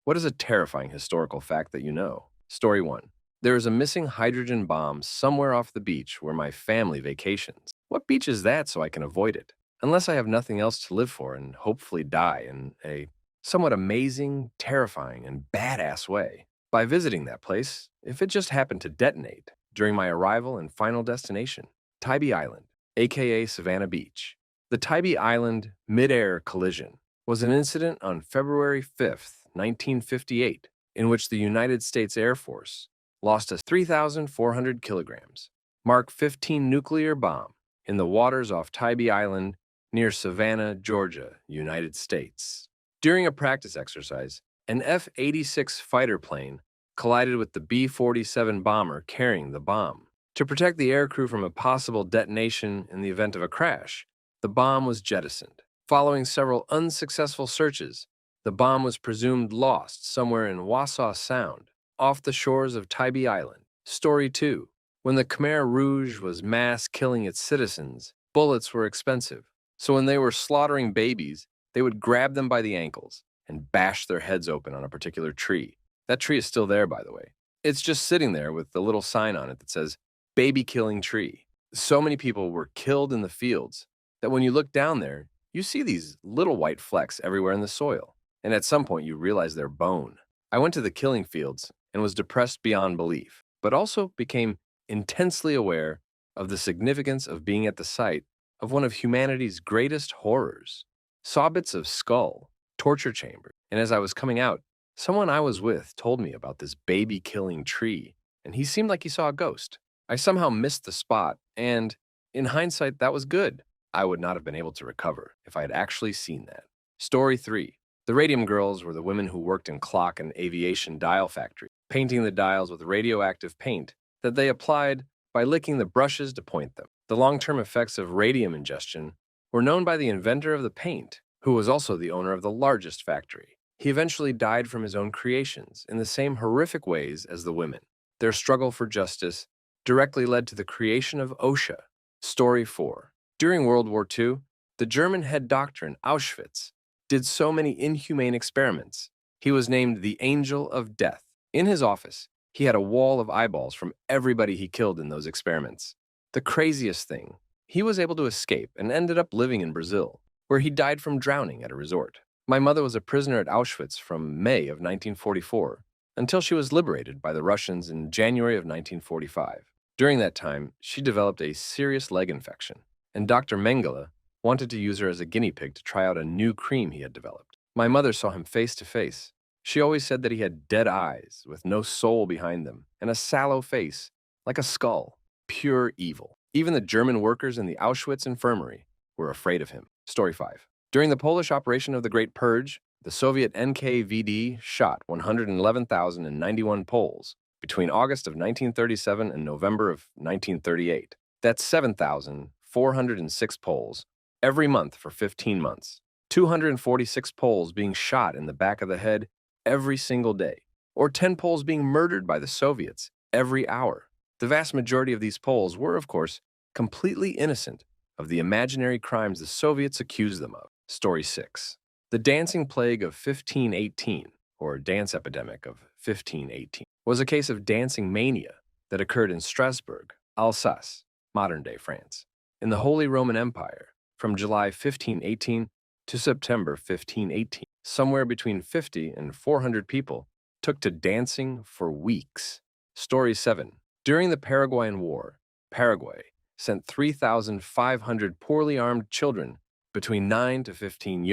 What is a terrifying historical fact that you know? Story 1. There is a missing hydrogen bomb somewhere off the beach where my family vacations. What beach is that so I can avoid it? Unless I have nothing else to live for and hopefully die in a somewhat amazing, terrifying, and badass way. By visiting that place, if it just happened to detonate during my arrival and final destination, Tybee Island, aka Savannah Beach. The Tybee Island mid-air collision was an incident on February 5th, 1958, in which the United States Air Force lost a 3,400 kilograms Mark 15 nuclear bomb in the waters off Tybee Island near Savannah, Georgia, United States. During a practice exercise, an F-86 fighter plane collided with the B-47 bomber carrying the bomb. To protect the aircrew from a possible detonation in the event of a crash, the bomb was jettisoned. Following several unsuccessful searches, the bomb was presumed lost somewhere in Wassaw Sound, off the shores of Tybee Island. Story 2. When the Khmer Rouge was mass killing its citizens, bullets were expensive. So when they were slaughtering babies, they would grab them by the ankles and bash their heads open on a particular tree. That tree is still there, by the way. It's just sitting there with the little sign on it that says, "Baby Killing Tree." So many people were killed in the fields that when you look down there, you see these little white flecks everywhere in the soil. And at some point, you realize they're bone. I went to the killing fields and was depressed beyond belief, but also became intensely aware of the significance of being at the site of one of humanity's greatest horrors. Saw bits of skull, torture chamber, and as I was coming out, someone I was with told me about this baby-killing tree, and he seemed like he saw a ghost. I somehow missed the spot, and in hindsight, that was good. I would not have been able to recover if I had actually seen that. Story 3. The radium girls were the women who worked in clock and aviation dial factory, painting the dials with radioactive paint that they applied by licking the brushes to point them. The long-term effects of radium ingestion were known by the inventor of the paint, who was also the owner of the largest factory. He eventually died from his own creations in the same horrific ways as the women. Their struggle for justice directly led to the creation of OSHA. Story 4. During World War II, the German head doctor in Auschwitz did so many inhumane experiments. He was named the Angel of Death. In his office, he had a wall of eyeballs from everybody he killed in those experiments. The craziest thing, he was able to escape and ended up living in Brazil, where he died from drowning at a resort. My mother was a prisoner at Auschwitz from May of 1944 until she was liberated by the Russians in January of 1945. During that time, she developed a serious leg infection, and Dr. Mengele wanted to use her as a guinea pig to try out a new cream he had developed. My mother saw him face to face. She always said that he had dead eyes with no soul behind them and a sallow face, like a skull. Pure evil. Even the German workers in the Auschwitz infirmary were afraid of him. Story 5. During the Polish operation of the Great Purge, the Soviet NKVD shot 111,091 Poles between August of 1937 and November of 1938. That's 7,406 Poles every month for 15 months. 246 Poles being shot in the back of the head every single day, or 10 Poles being murdered by the Soviets every hour. The vast majority of these Poles were, of course, completely innocent of the imaginary crimes the Soviets accused them of. Story 6. The dancing plague of 1518, or dance epidemic of 1518, was a case of dancing mania that occurred in Strasbourg, Alsace, modern-day France, in the Holy Roman Empire from July 1518 to September 1518. Somewhere between 50 and 400 people took to dancing for weeks. Story 7. During the Paraguayan War, Paraguay sent 3,500 poorly armed children between 9 to 15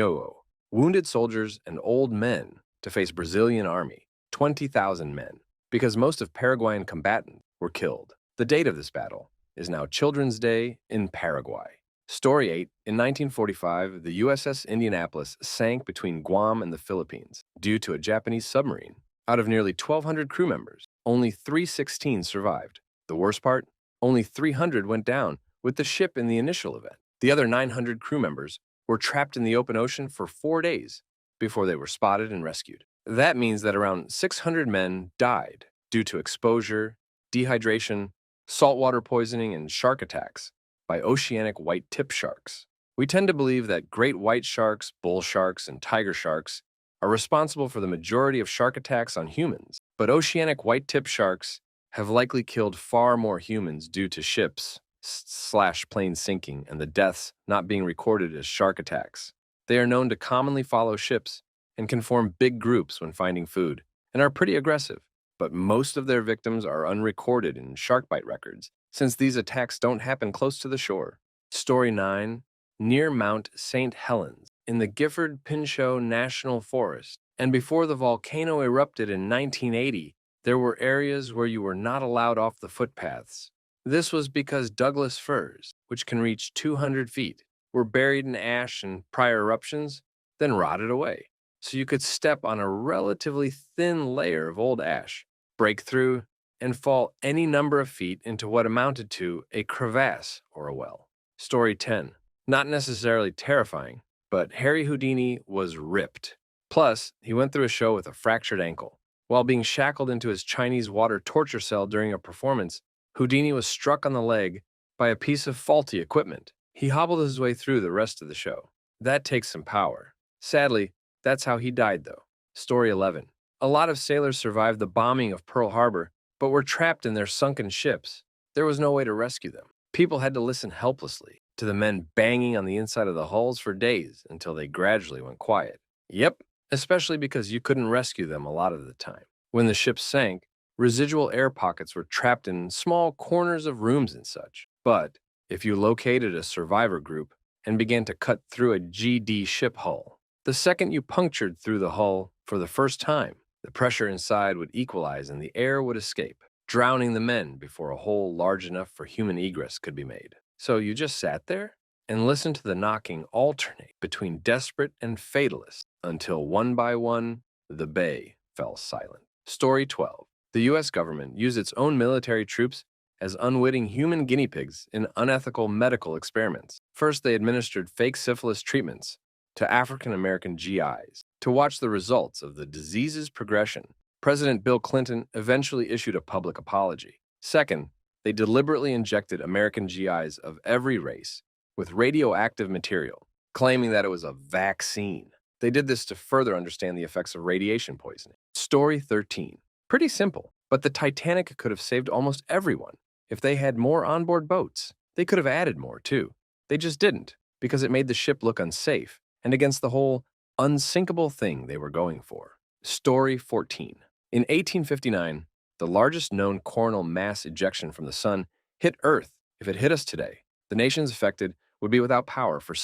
wounded soldiers and old men to face Brazilian army, 20,000 men, because most of Paraguayan combatants were killed. The date of this battle is now Children's Day in Paraguay. Story 8. In 1945, the USS Indianapolis sank between Guam and the Philippines due to a Japanese submarine. Out of nearly 1,200 crew members, only 316 survived. The worst part? Only 300 went down with the ship in the initial event. The other 900 crew members were trapped in the open ocean for 4 days before they were spotted and rescued. That means that around 600 men died due to exposure, dehydration, saltwater poisoning, and shark attacks by oceanic white tip sharks. We tend to believe that great white sharks, bull sharks, and tiger sharks are responsible for the majority of shark attacks on humans, but oceanic white-tip sharks have likely killed far more humans due to ships slash planes sinking and the deaths not being recorded as shark attacks. They are known to commonly follow ships and can form big groups when finding food, and are pretty aggressive, but most of their victims are unrecorded in shark bite records, since these attacks don't happen close to the shore. Story 9. Near Mount St. Helens, in the Gifford-Pinchot National Forest, and before the volcano erupted in 1980, there were areas where you were not allowed off the footpaths. This was because Douglas firs, which can reach 200 feet, were buried in ash in prior eruptions, then rotted away. So you could step on a relatively thin layer of old ash, break through, and fall any number of feet into what amounted to a crevasse or a well. Story 10. Not necessarily terrifying, but Harry Houdini was ripped. Plus, he went through a show with a fractured ankle. While being shackled into his Chinese water torture cell during a performance, Houdini was struck on the leg by a piece of faulty equipment. He hobbled his way through the rest of the show. That takes some power. Sadly, that's how he died, though. Story 11. A lot of sailors survived the bombing of Pearl Harbor, but were trapped in their sunken ships. There was no way to rescue them. People had to listen helplessly to the men banging on the inside of the hulls for days until they gradually went quiet. Yep, especially because you couldn't rescue them a lot of the time. When the ship sank, residual air pockets were trapped in small corners of rooms and such. But if you located a survivor group and began to cut through a GD ship hull, the second you punctured through the hull for the first time, the pressure inside would equalize and the air would escape, drowning the men before a hole large enough for human egress could be made. So you just sat there and listened to the knocking alternate between desperate and fatalist until one by one, the bay fell silent. Story 12. The U.S. government used its own military troops as unwitting human guinea pigs in unethical medical experiments. First, they administered fake syphilis treatments to African American GIs. To watch the results of the disease's progression, President Bill Clinton eventually issued a public apology. Second, they deliberately injected American GIs of every race with radioactive material, claiming that it was a vaccine. They did this to further understand the effects of radiation poisoning. Story 13. Pretty simple, but the Titanic could have saved almost everyone if they had more onboard boats. They could have added more, too. They just didn't, because it made the ship look unsafe and against the whole unsinkable thing they were going for. Story 14. In 1859, the largest known coronal mass ejection from the sun hit Earth. If it hit us today, the nations affected would be without power for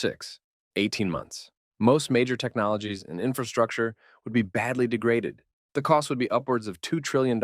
18 months. Most major technologies and infrastructure would be badly degraded. The cost would be upwards of $2 trillion,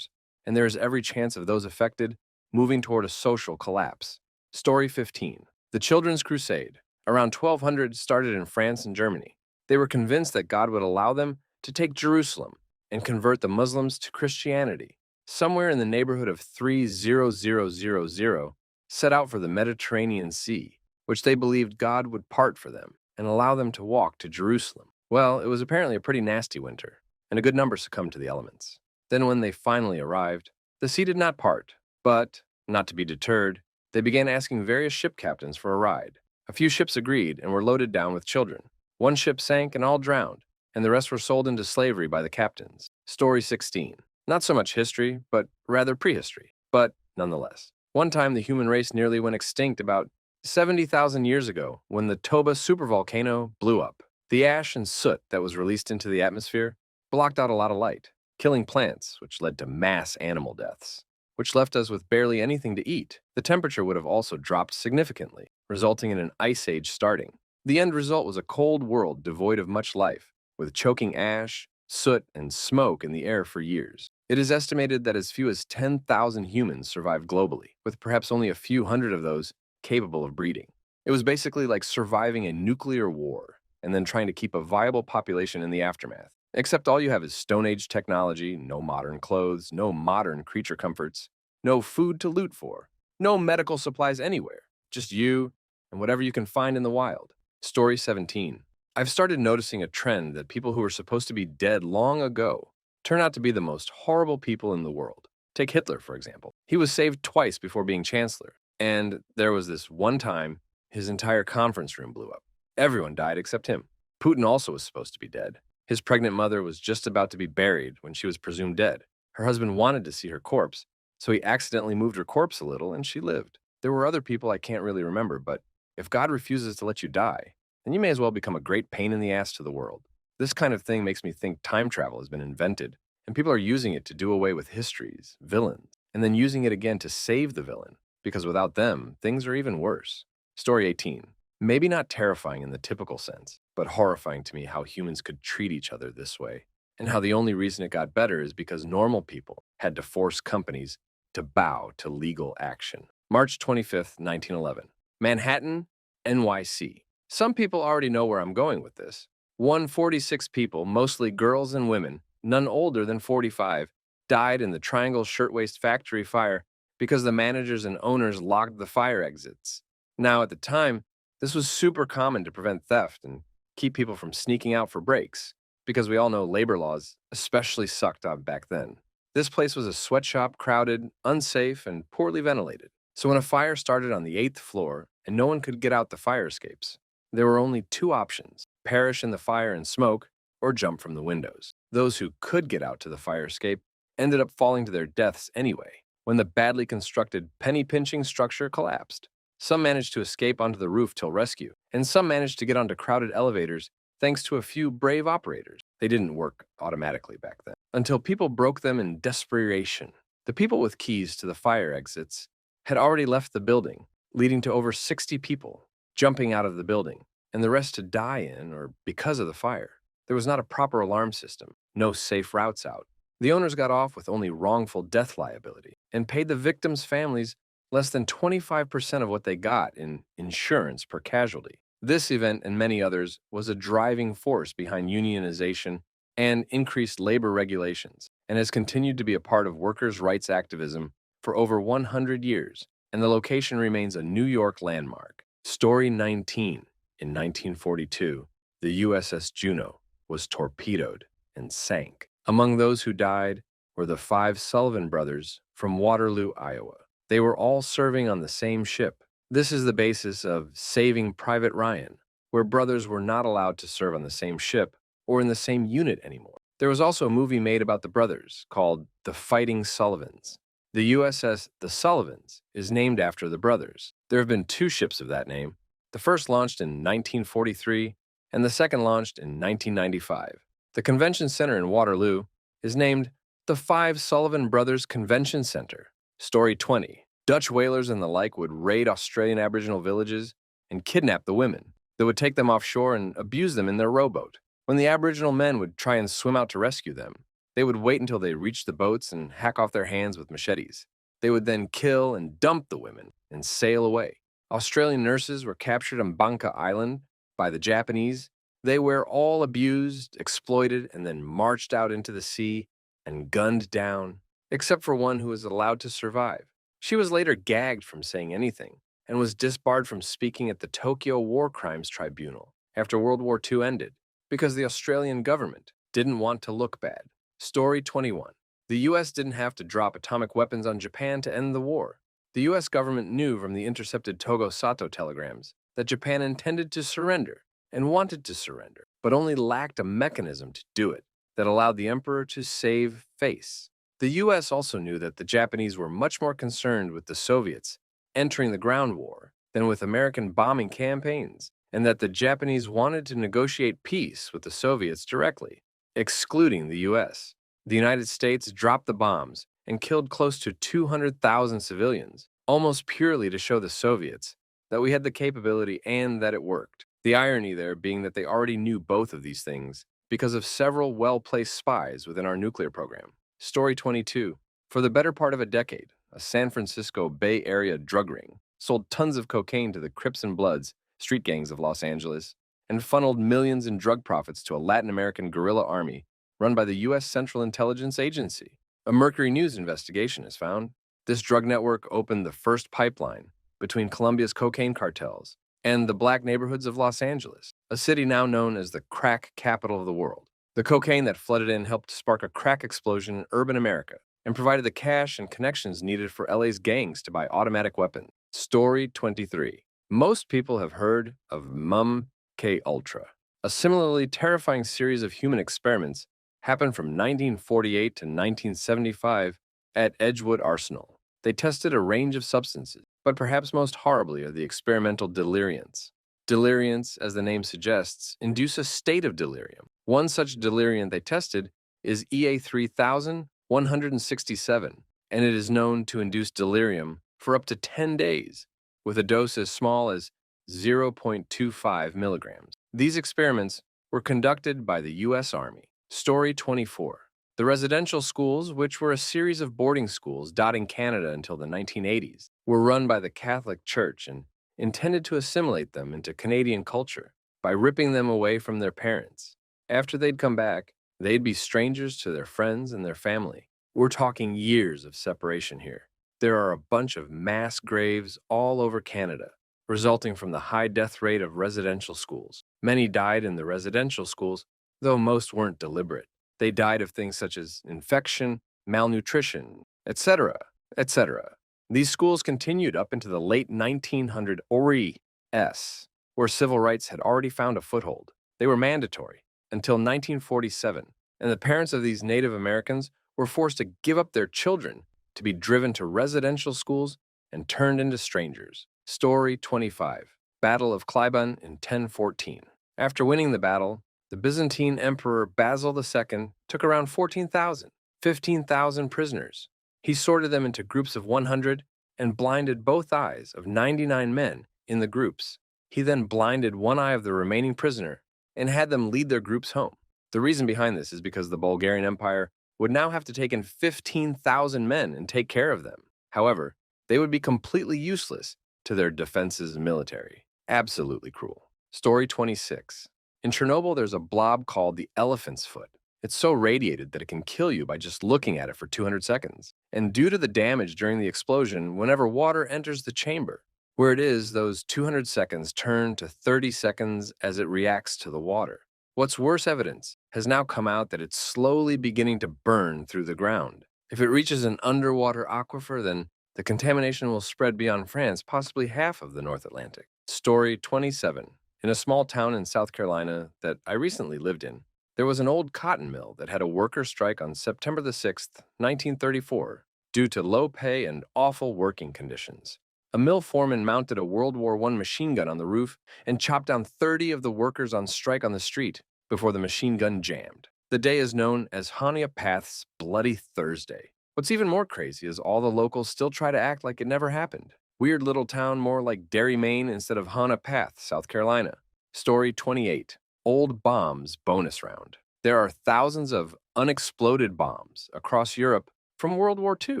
and there is every chance of those affected moving toward a social collapse. Story 15. The Children's Crusade. Around 1200 started in France and Germany. They were convinced that God would allow them to take Jerusalem and convert the Muslims to Christianity. Somewhere in the neighborhood of 30000 set out for the Mediterranean Sea, which they believed God would part for them and allow them to walk to Jerusalem. Well, it was apparently a pretty nasty winter, and a good number succumbed to the elements. Then when they finally arrived, the sea did not part, but, not to be deterred, they began asking various ship captains for a ride. A few ships agreed and were loaded down with children. One ship sank and all drowned, and the rest were sold into slavery by the captains. Story 16. Not so much history, but rather prehistory, but nonetheless. One time the human race nearly went extinct about 70,000 years ago when the Toba supervolcano blew up. The ash and soot that was released into the atmosphere blocked out a lot of light, killing plants, which led to mass animal deaths, which left us with barely anything to eat. The temperature would have also dropped significantly, resulting in an ice age starting. The end result was a cold world devoid of much life, with choking ash, soot, and smoke in the air for years. It is estimated that as few as 10,000 humans survived globally, with perhaps only a few hundred of those capable of breeding. It was basically like surviving a nuclear war and then trying to keep a viable population in the aftermath. Except all you have is Stone Age technology, no modern clothes, no modern creature comforts, no food to loot for, no medical supplies anywhere, just you and whatever you can find in the wild. Story 17. I've started noticing a trend that people who were supposed to be dead long ago turn out to be the most horrible people in the world. Take Hitler, for example. He was saved twice before being chancellor, and there was this one time his entire conference room blew up. Everyone died except him. Putin also was supposed to be dead. His pregnant mother was just about to be buried when she was presumed dead. Her husband wanted to see her corpse, so he accidentally moved her corpse a little and she lived. There were other people I can't really remember, but if God refuses to let you die, then you may as well become a great pain in the ass to the world. This kind of thing makes me think time travel has been invented, and people are using it to do away with histories, villains, and then using it again to save the villain, because without them, things are even worse. Story 18. Maybe not terrifying in the typical sense, but horrifying to me how humans could treat each other this way, and how the only reason it got better is because normal people had to force companies to bow to legal action. March 25th, 1911. Manhattan, NYC. Some people already know where I'm going with this. 146 people, mostly girls and women, none older than 45, died in the Triangle Shirtwaist Factory fire because the managers and owners locked the fire exits. Now, at the time, this was super common to prevent theft and keep people from sneaking out for breaks, because we all know labor laws especially sucked up back then. This place was a sweatshop, crowded, unsafe, and poorly ventilated. So when a fire started on the 8th floor and no one could get out the fire escapes, there were only two options: perish in the fire and smoke, or jump from the windows. Those who could get out to the fire escape ended up falling to their deaths anyway, when the badly constructed penny-pinching structure collapsed. Some managed to escape onto the roof till rescue, and some managed to get onto crowded elevators thanks to a few brave operators. They didn't work automatically back then, until people broke them in desperation. The people with keys to the fire exits had already left the building, leading to over 60 people jumping out of the building, and the rest to die in or because of the fire. There was not a proper alarm system, no safe routes out. The owners got off with only wrongful death liability and paid the victims' families less than 25% of what they got in insurance per casualty. This event and many others was a driving force behind unionization and increased labor regulations, and has continued to be a part of workers' rights activism for over 100 years, and the location remains a New York landmark. Story 19. In 1942, the USS Juno was torpedoed and sank. Among those who died were the 5 Sullivan brothers from Waterloo, Iowa. They were all serving on the same ship. This is the basis of Saving Private Ryan, where brothers were not allowed to serve on the same ship or in the same unit anymore. There was also a movie made about the brothers called The Fighting Sullivans. The USS The Sullivans is named after the brothers. There have been 2 ships of that name. The first launched in 1943, and the second launched in 1995. The convention center in Waterloo is named the 5 Sullivan Brothers Convention Center. Story 20. Dutch whalers and the like would raid Australian Aboriginal villages and kidnap the women. They would take them offshore and abuse them in their rowboat. When the Aboriginal men would try and swim out to rescue them, they would wait until they reached the boats and hack off their hands with machetes. They would then kill and dump the women and sail away. Australian nurses were captured on Banka Island by the Japanese. They were all abused, exploited, and then marched out into the sea and gunned down, except for one who was allowed to survive. She was later gagged from saying anything and was disbarred from speaking at the Tokyo War Crimes Tribunal after World War II ended because the Australian government didn't want to look bad. Story 21. The U.S. didn't have to drop atomic weapons on Japan to end the war. The U.S. government knew from the intercepted Togo Sato telegrams that Japan intended to surrender and wanted to surrender, but only lacked a mechanism to do it that allowed the emperor to save face. The U.S. also knew that the Japanese were much more concerned with the Soviets entering the ground war than with American bombing campaigns, and that the Japanese wanted to negotiate peace with the Soviets directly, excluding the U.S. The United States dropped the bombs and killed close to 200,000 civilians, almost purely to show the Soviets that we had the capability and that it worked. The irony there being that they already knew both of these things because of several well-placed spies within our nuclear program. Story 22. For the better part of a decade, a San Francisco Bay Area drug ring sold tons of cocaine to the Crips and Bloods, street gangs of Los Angeles, and funneled millions in drug profits to a Latin American guerrilla army run by the U.S. Central Intelligence Agency. A Mercury News investigation has found this drug network opened the first pipeline between Colombia's cocaine cartels and the black neighborhoods of Los Angeles, a city now known as the crack capital of the world. The cocaine that flooded in helped spark a crack explosion in urban America and provided the cash and connections needed for LA's gangs to buy automatic weapons. Story 23. Most people have heard of MK Ultra. A similarly terrifying series of human experiments happened from 1948 to 1975 at Edgewood Arsenal. They tested a range of substances, but perhaps most horribly are the experimental deliriants. Deliriants, as the name suggests, induce a state of delirium. One such deliriant they tested is EA3167, and it is known to induce delirium for up to 10 days, with a dose as small as 0.25 milligrams. These experiments were conducted by the U.S. Army. Story 24. The residential schools, which were a series of boarding schools dotting Canada until the 1980s, were run by the Catholic Church and intended to assimilate them into Canadian culture by ripping them away from their parents. After they'd come back, they'd be strangers to their friends and their family. We're talking years of separation here. There are a bunch of mass graves all over Canada, resulting from the high death rate of residential schools. Many died in the residential schools, though most weren't deliberate. They died of things such as infection, malnutrition, etc., etc. These schools continued up into the late 1900s, where civil rights had already found a foothold. They were mandatory until 1947, and the parents of these Native Americans were forced to give up their children to be driven to residential schools and turned into strangers. Story 25. Battle of Clibon in 1014. After winning the battle, the Byzantine Emperor Basil II took around 15,000 prisoners. He sorted them into groups of 100 and blinded both eyes of 99 men in the groups. He then blinded one eye of the remaining prisoner and had them lead their groups home. The reason behind this is because the Bulgarian Empire would now have to take in 15,000 men and take care of them. However, they would be completely useless to their defenses and military. Absolutely cruel. Story 26. In Chernobyl, there's a blob called the elephant's foot. It's so radiated that it can kill you by just looking at it for 200 seconds. And due to the damage during the explosion, whenever water enters the chamber, where it is, those 200 seconds turn to 30 seconds as it reacts to the water. What's worse, evidence has now come out that it's slowly beginning to burn through the ground. If it reaches an underwater aquifer, then the contamination will spread beyond France, possibly half of the North Atlantic. Story 27. In a small town in South Carolina that I recently lived in, there was an old cotton mill that had a worker strike on September the 6th, 1934, due to low pay and awful working conditions. A mill foreman mounted a World War I machine gun on the roof and chopped down 30 of the workers on strike on the street before the machine gun jammed. The day is known as Honeopath's Bloody Thursday. What's even more crazy is all the locals still try to act like it never happened. Weird little town more like Derry, Maine instead of Honeopath, South Carolina. Story 28. Old Bombs Bonus Round. There are thousands of unexploded bombs across Europe from World War II.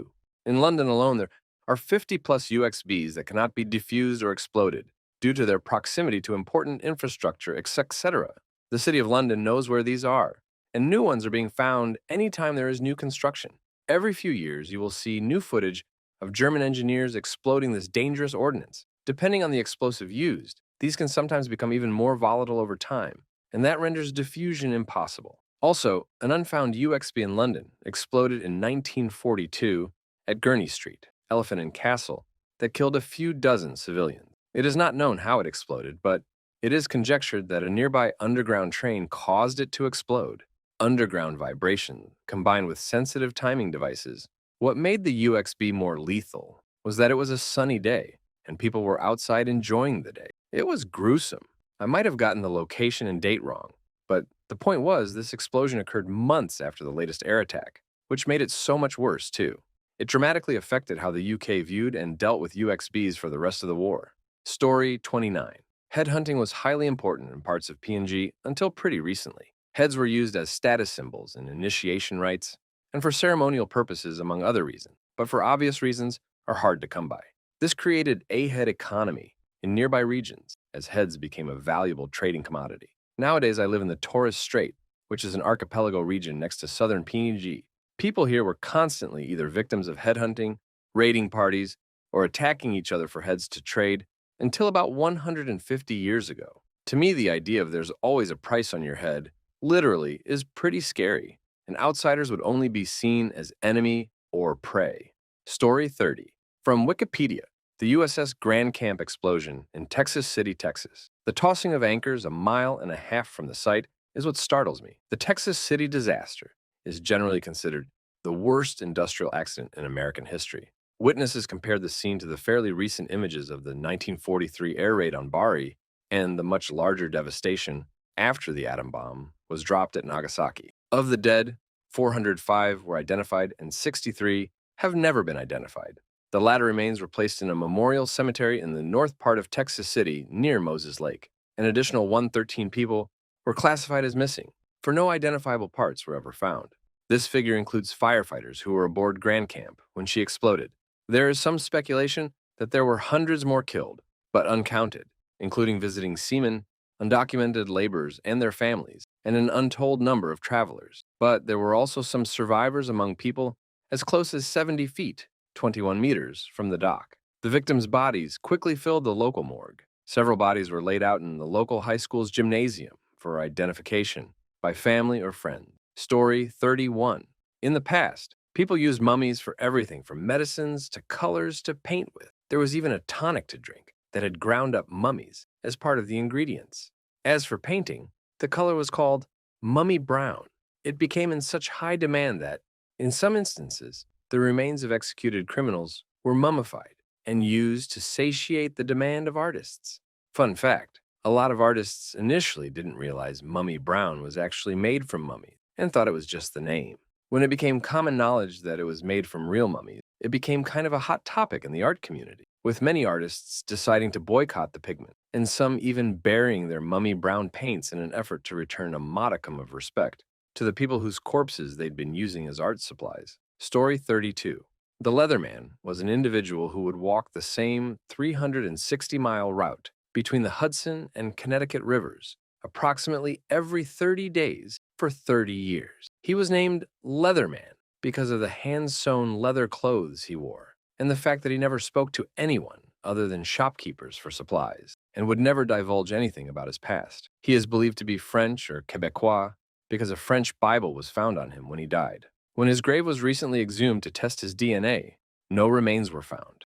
In London alone, there are 50-plus UXBs that cannot be defused or exploded due to their proximity to important infrastructure, etc. The City of London knows where these are, and new ones are being found anytime there is new construction. Every few years, you will see new footage of German engineers exploding this dangerous ordnance. Depending on the explosive used, these can sometimes become even more volatile over time, and that renders diffusion impossible. Also, an unfound UXB in London exploded in 1942 at Gurney Street, Elephant and Castle, that killed a few dozen civilians. It is not known how it exploded, but it is conjectured that a nearby underground train caused it to explode. Underground vibration, combined with sensitive timing devices. What made the UXB more lethal was that it was a sunny day, and people were outside enjoying the day. It was gruesome. I might have gotten the location and date wrong, but the point was this explosion occurred months after the latest air attack, which made it so much worse, too. It dramatically affected how the UK viewed and dealt with UXBs for the rest of the war. Story 29. Headhunting was highly important in parts of PNG until pretty recently. Heads were used as status symbols in initiation rites and for ceremonial purposes, among other reasons, but for obvious reasons are hard to come by. This created a head economy in nearby regions as heads became a valuable trading commodity. Nowadays, I live in the Torres Strait, which is an archipelago region next to southern PNG. People here were constantly either victims of headhunting, raiding parties, or attacking each other for heads to trade until about 150 years ago. To me, the idea of there's always a price on your head literally is pretty scary, and outsiders would only be seen as enemy or prey. Story 30. From Wikipedia, the USS Grand Camp explosion in Texas City, Texas. The tossing of anchors a mile and a half from the site is what startles me. The Texas City disaster is generally considered the worst industrial accident in American history. Witnesses compared the scene to the fairly recent images of the 1943 air raid on Bari and the much larger devastation after the atom bomb was dropped at Nagasaki. Of the dead, 405 were identified and 63 have never been identified. The latter remains were placed in a memorial cemetery in the north part of Texas City near Moses Lake. An additional 113 people were classified as missing, for no identifiable parts were ever found. This figure includes firefighters who were aboard Grand Camp when she exploded. There is some speculation that there were hundreds more killed, but uncounted, including visiting seamen, undocumented laborers and their families, and an untold number of travelers. But there were also some survivors among people as close as 70 feet, 21 meters, from the dock. The victims' bodies quickly filled the local morgue. Several bodies were laid out in the local high school's gymnasium for identification by family or friends. Story 31. In the past, people used mummies for everything from medicines to colors to paint with. There was even a tonic to drink that had ground up mummies as part of the ingredients. As for painting, the color was called mummy brown. It became in such high demand that, in some instances, the remains of executed criminals were mummified and used to satiate the demand of artists. Fun fact, a lot of artists initially didn't realize mummy brown was actually made from mummies and thought it was just the name. When it became common knowledge that it was made from real mummies, it became kind of a hot topic in the art community, with many artists deciding to boycott the pigment, and some even burying their mummy brown paints in an effort to return a modicum of respect to the people whose corpses they'd been using as art supplies. Story 32. The Leatherman was an individual who would walk the same 360-mile route between the Hudson and Connecticut rivers approximately every 30 days for 30 years. He was named Leatherman because of the hand-sewn leather clothes he wore and the fact that he never spoke to anyone other than shopkeepers for supplies and would never divulge anything about his past. He is believed to be French or Quebecois because a French Bible was found on him when he died. When his grave was recently exhumed to test his DNA, no remains were found.